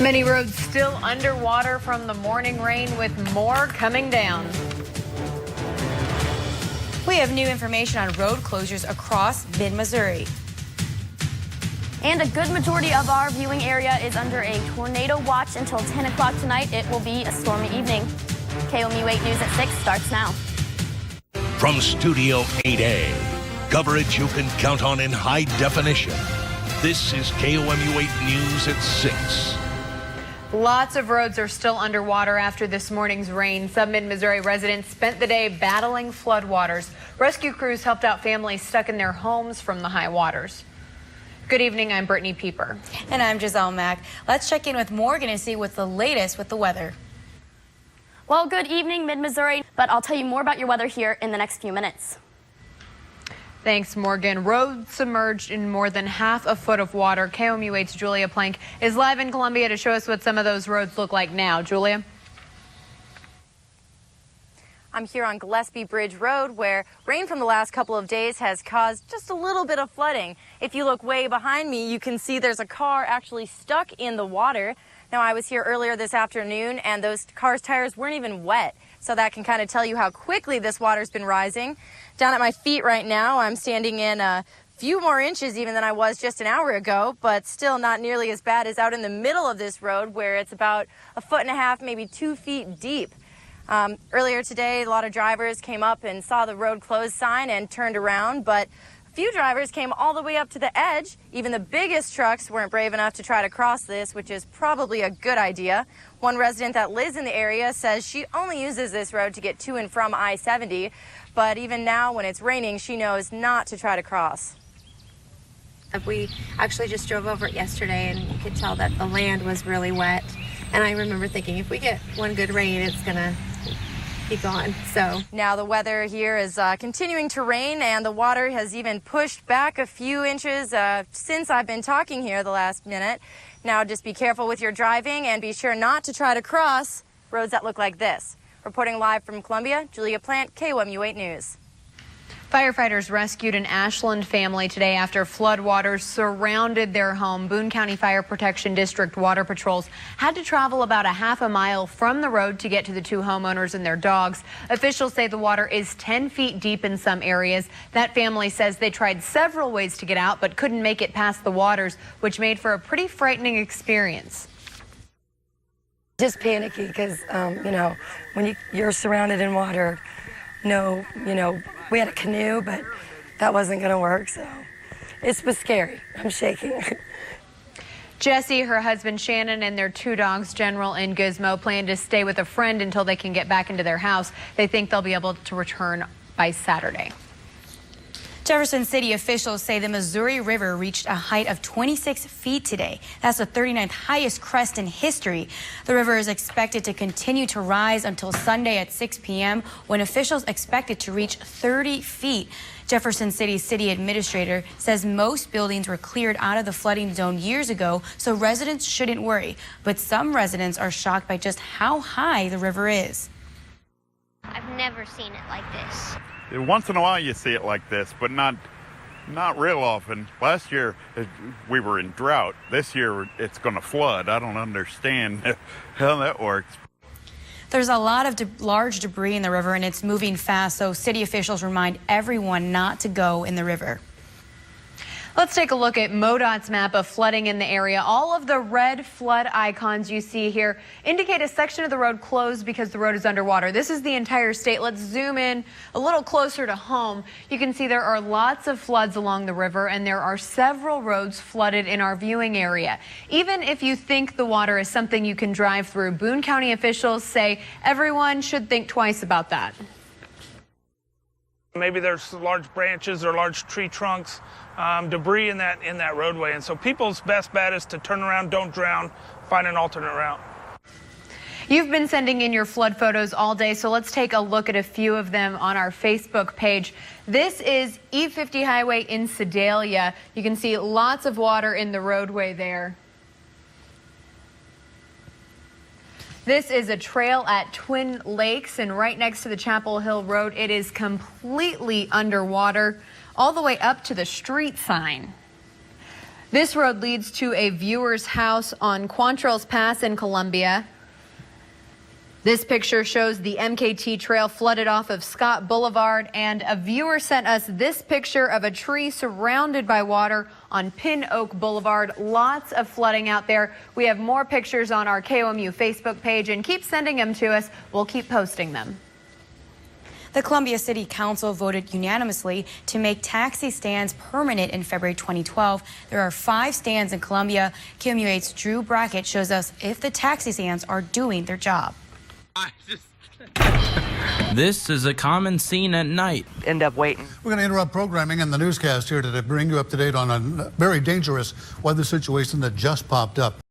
Many roads still underwater from the morning rain, with more coming down. We have new information on road closures across mid-Missouri. And a good majority of our viewing area is under a tornado watch until 10 o'clock tonight. It will be a stormy evening. KOMU 8 News at 6 starts now. From Studio 8A, coverage you can count on in high definition. This is KOMU 8 News at 6. Lots of roads are still underwater after this morning's rain. Some mid-Missouri residents spent the day battling floodwaters. Rescue crews helped out families stuck in their homes from the high waters. Good evening, I'm Brittany Pieper. And I'm Giselle Mack. Let's check in with Morgan and see what's the latest with the weather. Well, good evening, mid-Missouri, but I'll tell you more about your weather here in the next few minutes. Thanks, Morgan. Roads submerged in more than half a foot of water. KOMU 8's Julia Plank is live in Columbia to show us what some of those roads look like now. Julia? I'm here on Gillespie Bridge Road, where rain from the last couple of days has caused just a little bit of flooding. If you look way behind me, you can see there's a car actually stuck in the water. Now, I was here earlier this afternoon, and those car's tires weren't even wet. So that can kind of tell you how quickly this water's been rising. Down at my feet right now, I'm standing in a few more inches even than I was just an hour ago, but still not nearly as bad as out in the middle of this road, where it's about a foot and a half, maybe 2 feet deep. Earlier today, a lot of drivers came up and saw the road closed sign and turned around, but a few drivers came all the way up to the edge. Even the biggest trucks weren't brave enough to try to cross this, which is probably a good idea. One resident that lives in the area says she only uses this road to get to and from I-70, but even now when it's raining, she knows not to try to cross. We actually just drove over it yesterday, and you could tell that the land was really wet. And I remember thinking, if we get one good rain, it's gonna be gone. So now the weather here is continuing to rain, and the water has even pushed back a few inches since I've been talking here the last minute. Now just be careful with your driving and be sure not to try to cross roads that look like this. Reporting live from Columbia, Julia Plant, KOMU 8 News. Firefighters rescued an Ashland family today after floodwaters surrounded their home. Boone County Fire Protection District water patrols had to travel about a half a mile from the road to get to the two homeowners and their dogs. Officials say the water is 10 feet deep in some areas. That family says they tried several ways to get out but couldn't make it past the waters, which made for a pretty frightening experience. Just panicky because, when you're surrounded in water, we had a canoe, but that wasn't going to work, so it was scary. I'm shaking. Jesse, her husband Shannon, and their two dogs, General and Gizmo, plan to stay with a friend until they can get back into their house. They think they'll be able to return by Saturday. Jefferson City officials say the Missouri River reached a height of 26 feet today. That's the 39th highest crest in history. The river is expected to continue to rise until Sunday at 6 p.m. when officials expect it to reach 30 feet. Jefferson City's city administrator says most buildings were cleared out of the flooding zone years ago, so residents shouldn't worry. But some residents are shocked by just how high the river is. I've never seen it like this. Once in a while you see it like this, but not real often. Last year we were in drought. This year it's going to flood. I don't understand how that works. There's a lot of large debris in the river, and it's moving fast, so city officials remind everyone not to go in the river. Let's take a look at MoDOT's map of flooding in the area. All of the red flood icons you see here indicate a section of the road closed because the road is underwater. This is the entire state. Let's zoom in a little closer to home. You can see there are lots of floods along the river, and there are several roads flooded in our viewing area. Even if you think the water is something you can drive through, Boone County officials say everyone should think twice about that. Maybe there's large branches or large tree trunks, debris in that roadway. And so people's best bet is to turn around, don't drown, find an alternate route. You've been sending in your flood photos all day, so let's take a look at a few of them on our Facebook page. This is E50 Highway in Sedalia. You can see lots of water in the roadway there. This is a trail at Twin Lakes, and right next to the Chapel Hill Road, it is completely underwater all the way up to the street sign. This road leads to a viewer's house on Quantrells Pass in Columbia. This picture shows the MKT trail flooded off of Scott Boulevard, and a viewer sent us this picture of a tree surrounded by water on Pin Oak Boulevard. Lots of flooding out there. We have more pictures on our KOMU Facebook page, and keep sending them to us. We'll keep posting them. The Columbia City Council voted unanimously to make taxi stands permanent in February 2012. There are 5 stands in Columbia. KOMU8's Drew Brackett shows us if the taxi stands are doing their job. This is a common scene at night. End up waiting. We're going to interrupt programming and the newscast here to bring you up to date on a very dangerous weather situation that just popped up.